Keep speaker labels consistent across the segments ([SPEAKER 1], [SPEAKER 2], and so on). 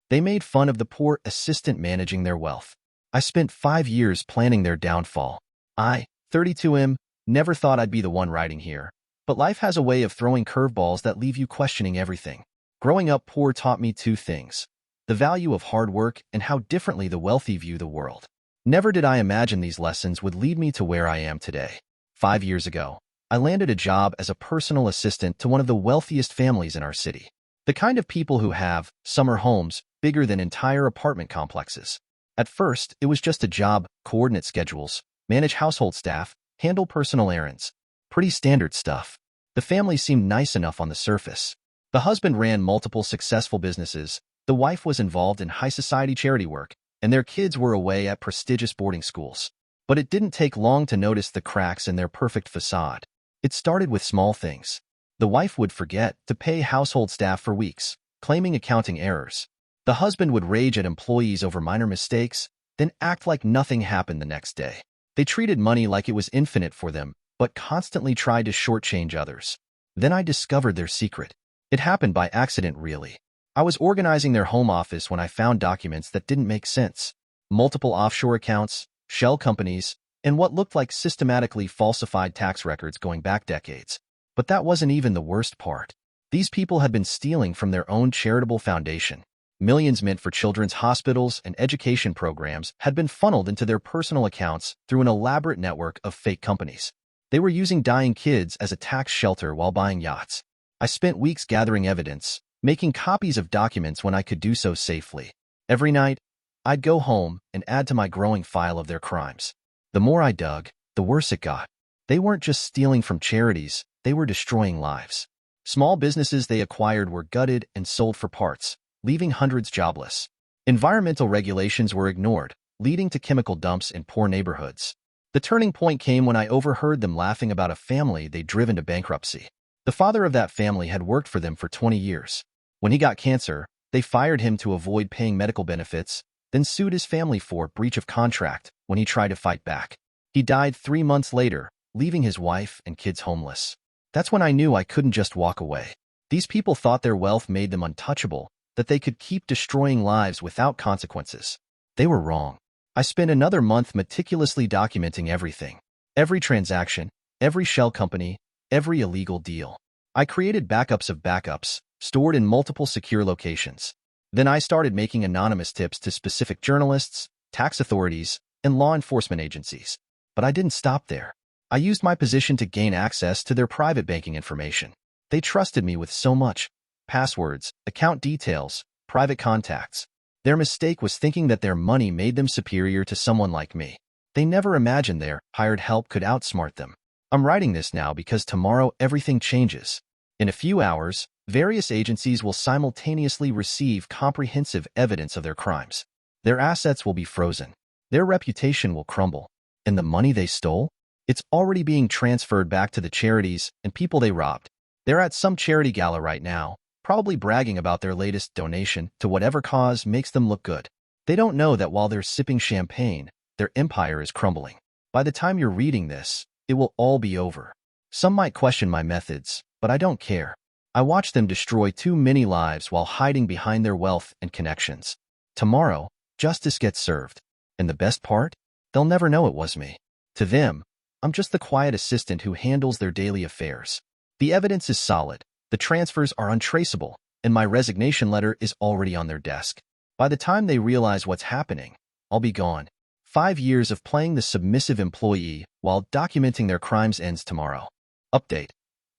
[SPEAKER 1] They made fun of the poor assistant managing their wealth. I spent 5 years planning their downfall. I, 32M, never thought I'd be the one writing here. But life has a way of throwing curveballs that leave you questioning everything. Growing up poor taught me 2 things: the value of hard work and how differently the wealthy view the world. Never did I imagine these lessons would lead me to where I am today. 5 years ago, I landed a job as a personal assistant to one of the wealthiest families in our city. The kind of people who have summer homes bigger than entire apartment complexes. At first, it was just a job: coordinate schedules, manage household staff, handle personal errands. Pretty standard stuff. The family seemed nice enough on the surface. The husband ran multiple successful businesses, the wife was involved in high society charity work, and their kids were away at prestigious boarding schools. But it didn't take long to notice the cracks in their perfect facade. It started with small things. The wife would forget to pay household staff for weeks, claiming accounting errors. The husband would rage at employees over minor mistakes, then act like nothing happened the next day. They treated money like it was infinite for them, but constantly tried to shortchange others. Then I discovered their secret. It happened by accident, really. I was organizing their home office when I found documents that didn't make sense. Multiple offshore accounts, shell companies, and what looked like systematically falsified tax records going back decades. But that wasn't even the worst part. These people had been stealing from their own charitable foundation. Millions meant for children's hospitals and education programs had been funneled into their personal accounts through an elaborate network of fake companies. They were using dying kids as a tax shelter while buying yachts. I spent weeks gathering evidence, making copies of documents when I could do so safely. Every night, I'd go home and add to my growing file of their crimes. The more I dug, the worse it got. They weren't just stealing from charities, they were destroying lives. Small businesses they acquired were gutted and sold for parts, leaving hundreds jobless. Environmental regulations were ignored, leading to chemical dumps in poor neighborhoods. The turning point came when I overheard them laughing about a family they'd driven to bankruptcy. The father of that family had worked for them for 20 years. When he got cancer, they fired him to avoid paying medical benefits, then sued his family for breach of contract when he tried to fight back. He died 3 months later, leaving his wife and kids homeless. That's when I knew I couldn't just walk away. These people thought their wealth made them untouchable, that they could keep destroying lives without consequences. They were wrong. I spent another month meticulously documenting everything. Every transaction, every shell company, every illegal deal. I created backups of backups, stored in multiple secure locations. Then I started making anonymous tips to specific journalists, tax authorities, and law enforcement agencies. But I didn't stop there. I used my position to gain access to their private banking information. They trusted me with so much: passwords, account details, private contacts. Their mistake was thinking that their money made them superior to someone like me. They never imagined their hired help could outsmart them. I'm writing this now because tomorrow everything changes. In a few hours, various agencies will simultaneously receive comprehensive evidence of their crimes. Their assets will be frozen. Their reputation will crumble. And the money they stole? It's already being transferred back to the charities and people they robbed. They're at some charity gala right now, probably bragging about their latest donation to whatever cause makes them look good. They don't know that while they're sipping champagne, their empire is crumbling. By the time you're reading this, it will all be over. Some might question my methods, but I don't care. I watch them destroy too many lives while hiding behind their wealth and connections. Tomorrow, justice gets served. And the best part? They'll never know it was me. To them, I'm just the quiet assistant who handles their daily affairs. The evidence is solid, the transfers are untraceable, and my resignation letter is already on their desk. By the time they realize what's happening, I'll be gone. 5 years of playing the submissive employee while documenting their crimes ends tomorrow. Update.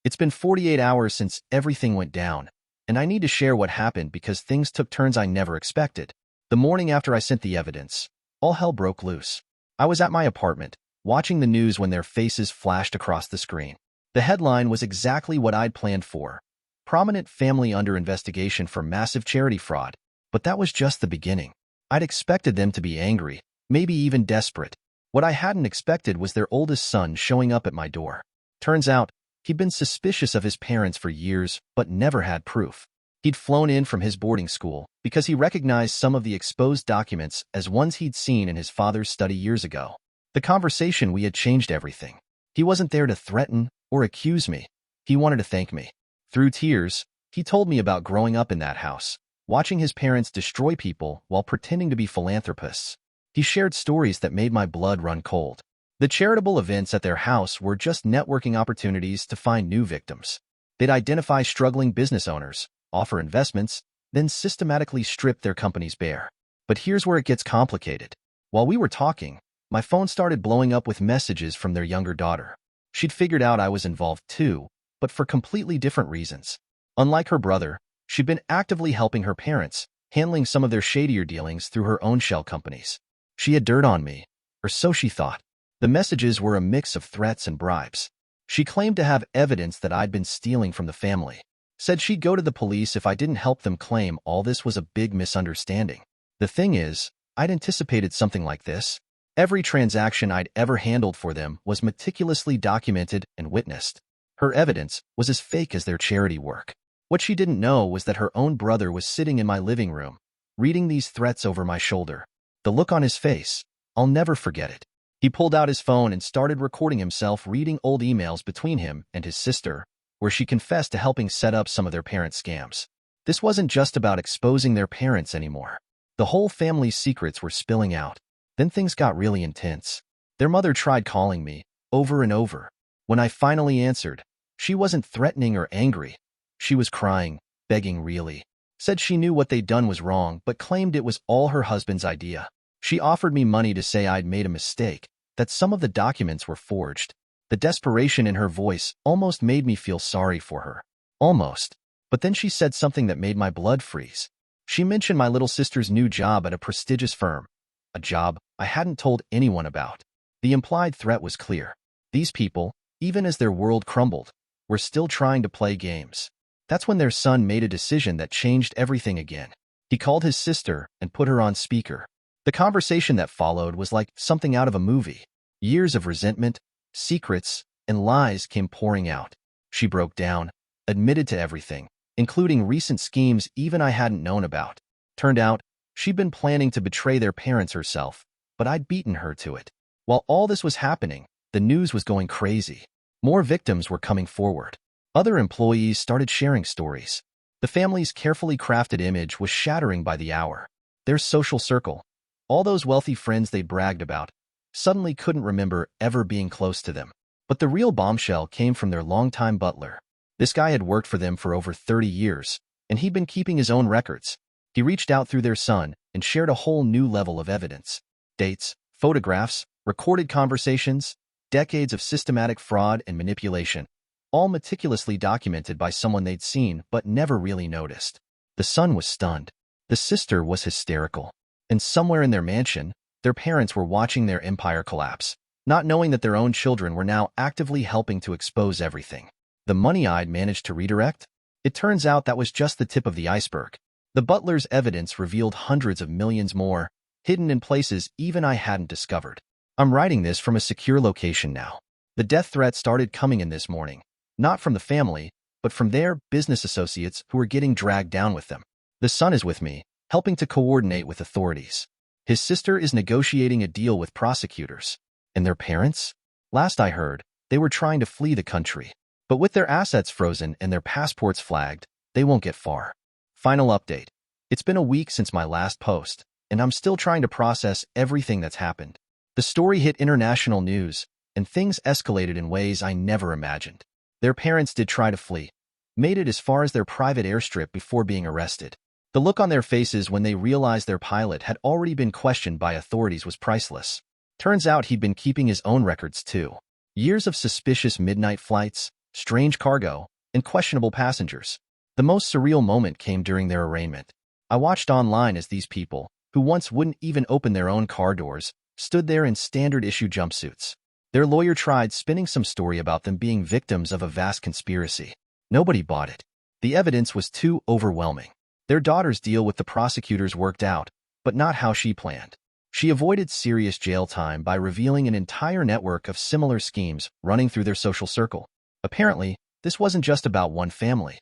[SPEAKER 1] It's been 48 hours since everything went down, and I need to share what happened because things took turns I never expected. The morning after I sent the evidence, all hell broke loose. I was at my apartment, watching the news when their faces flashed across the screen. The headline was exactly what I'd planned for: prominent family under investigation for massive charity fraud. But that was just the beginning. I'd expected them to be angry, maybe even desperate. What I hadn't expected was their oldest son showing up at my door. Turns out, he'd been suspicious of his parents for years, but never had proof. He'd flown in from his boarding school because he recognized some of the exposed documents as ones he'd seen in his father's study years ago. The conversation we had changed everything. He wasn't there to threaten or accuse me. He wanted to thank me. Through tears, he told me about growing up in that house, watching his parents destroy people while pretending to be philanthropists. He shared stories that made my blood run cold. The charitable events at their house were just networking opportunities to find new victims. They'd identify struggling business owners, offer investments, then systematically strip their companies bare. But here's where it gets complicated. While we were talking, my phone started blowing up with messages from their younger daughter. She'd figured out I was involved too, but for completely different reasons. Unlike her brother, she'd been actively helping her parents, handling some of their shadier dealings through her own shell companies. She had dirt on me, or so she thought. The messages were a mix of threats and bribes. She claimed to have evidence that I'd been stealing from the family. Said she'd go to the police if I didn't help them claim all this was a big misunderstanding. The thing is, I'd anticipated something like this. Every transaction I'd ever handled for them was meticulously documented and witnessed. Her evidence was as fake as their charity work. What she didn't know was that her own brother was sitting in my living room, reading these threats over my shoulder. The look on his face, I'll never forget it. He pulled out his phone and started recording himself reading old emails between him and his sister, where she confessed to helping set up some of their parents' scams. This wasn't just about exposing their parents anymore. The whole family's secrets were spilling out. Then things got really intense. Their mother tried calling me, over and over. When I finally answered, she wasn't threatening or angry. She was crying, begging really. Said she knew what they'd done was wrong, but claimed it was all her husband's idea. She offered me money to say I'd made a mistake, that some of the documents were forged. The desperation in her voice almost made me feel sorry for her. Almost. But then she said something that made my blood freeze. She mentioned my little sister's new job at a prestigious firm. A job I hadn't told anyone about. The implied threat was clear. These people, even as their world crumbled, were still trying to play games. That's when their son made a decision that changed everything again. He called his sister and put her on speaker. The conversation that followed was like something out of a movie. Years of resentment, secrets, and lies came pouring out. She broke down, admitted to everything, including recent schemes even I hadn't known about. Turned out, she'd been planning to betray their parents herself, but I'd beaten her to it. While all this was happening, the news was going crazy. More victims were coming forward. Other employees started sharing stories. The family's carefully crafted image was shattering by the hour. Their social circle, all those wealthy friends they'd bragged about, suddenly couldn't remember ever being close to them. But the real bombshell came from their longtime butler. This guy had worked for them for over 30 years, and he'd been keeping his own records. He reached out through their son and shared a whole new level of evidence. Dates, photographs, recorded conversations, decades of systematic fraud and manipulation, all meticulously documented by someone they'd seen but never really noticed. The son was stunned. The sister was hysterical. And somewhere in their mansion, their parents were watching their empire collapse, not knowing that their own children were now actively helping to expose everything. The money I'd managed to redirect? It turns out that was just the tip of the iceberg. The butler's evidence revealed hundreds of millions more, hidden in places even I hadn't discovered. I'm writing this from a secure location now. The death threat started coming in this morning, not from the family, but from their business associates who were getting dragged down with them. The son is with me, helping to coordinate with authorities. His sister is negotiating a deal with prosecutors. And their parents? Last I heard, they were trying to flee the country. But with their assets frozen and their passports flagged, they won't get far. Final update. It's been a week since my last post, and I'm still trying to process everything that's happened. The story hit international news, and things escalated in ways I never imagined. Their parents did try to flee, made it as far as their private airstrip before being arrested. The look on their faces when they realized their pilot had already been questioned by authorities was priceless. Turns out he'd been keeping his own records too. Years of suspicious midnight flights, strange cargo, and questionable passengers. The most surreal moment came during their arraignment. I watched online as these people, who once wouldn't even open their own car doors, stood there in standard-issue jumpsuits. Their lawyer tried spinning some story about them being victims of a vast conspiracy. Nobody bought it. The evidence was too overwhelming. Their daughter's deal with the prosecutors worked out, but not how she planned. She avoided serious jail time by revealing an entire network of similar schemes running through their social circle. Apparently, this wasn't just about one family.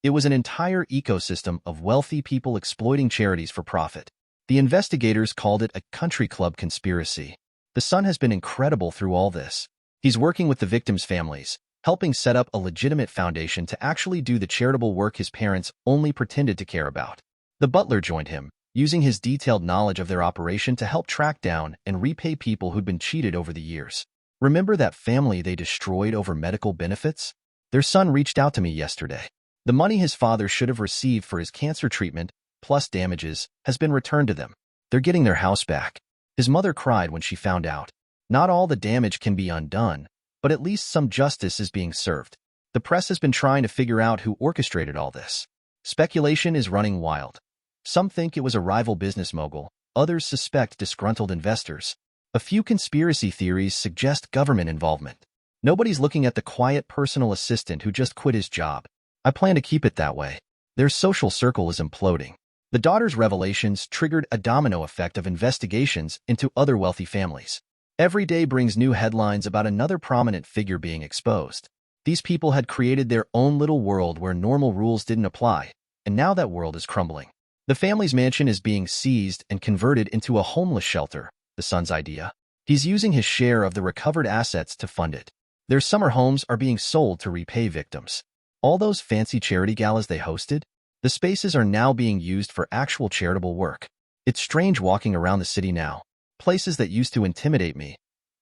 [SPEAKER 1] It was an entire ecosystem of wealthy people exploiting charities for profit. The investigators called it a country club conspiracy. The son has been incredible through all this. He's working with the victims' families, helping set up a legitimate foundation to actually do the charitable work his parents only pretended to care about. The butler joined him, using his detailed knowledge of their operation to help track down and repay people who'd been cheated over the years. Remember that family they destroyed over medical benefits? Their son reached out to me yesterday. The money his father should have received for his cancer treatment, plus damages, has been returned to them. They're getting their house back. His mother cried when she found out. Not all the damage can be undone, but at least some justice is being served. The press has been trying to figure out who orchestrated all this. Speculation is running wild. Some think it was a rival business mogul, others suspect disgruntled investors. A few conspiracy theories suggest government involvement. Nobody's looking at the quiet personal assistant who just quit his job. I plan to keep it that way. Their social circle is imploding. The daughter's revelations triggered a domino effect of investigations into other wealthy families. Every day brings new headlines about another prominent figure being exposed. These people had created their own little world where normal rules didn't apply, and now that world is crumbling. The family's mansion is being seized and converted into a homeless shelter, the son's idea. He's using his share of the recovered assets to fund it. Their summer homes are being sold to repay victims. All those fancy charity galas they hosted? The spaces are now being used for actual charitable work. It's strange walking around the city now. Places that used to intimidate me,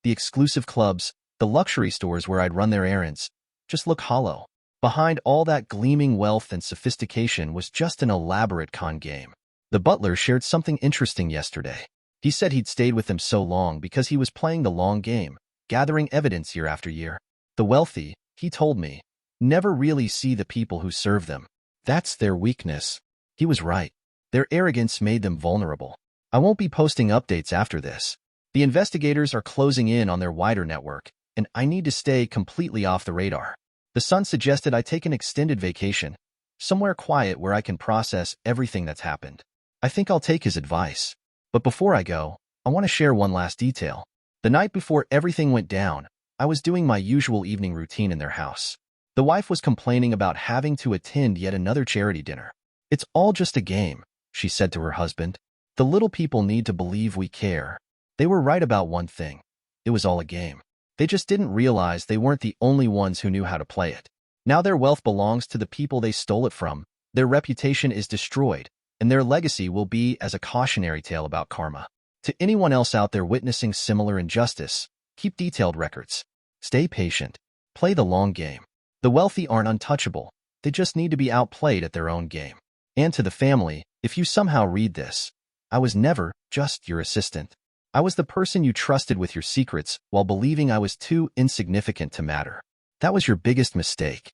[SPEAKER 1] the exclusive clubs, the luxury stores where I'd run their errands, just look hollow. Behind all that gleaming wealth and sophistication was just an elaborate con game. The butler shared something interesting yesterday. He said he'd stayed with them so long because he was playing the long game, gathering evidence year after year. The wealthy, he told me, never really see the people who serve them. That's their weakness. He was right. Their arrogance made them vulnerable. I won't be posting updates after this. The investigators are closing in on their wider network, and I need to stay completely off the radar. The son suggested I take an extended vacation, somewhere quiet where I can process everything that's happened. I think I'll take his advice. But before I go, I want to share one last detail. The night before everything went down, I was doing my usual evening routine in their house. The wife was complaining about having to attend yet another charity dinner. It's all just a game, she said to her husband. The little people need to believe we care. They were right about one thing. It was all a game. They just didn't realize they weren't the only ones who knew how to play it. Now their wealth belongs to the people they stole it from, their reputation is destroyed, and their legacy will be as a cautionary tale about karma. To anyone else out there witnessing similar injustice, keep detailed records. Stay patient. Play the long game. The wealthy aren't untouchable. They just need to be outplayed at their own game. And to the family, if you somehow read this, I was never just your assistant. I was the person you trusted with your secrets while believing I was too insignificant to matter. That was your biggest mistake.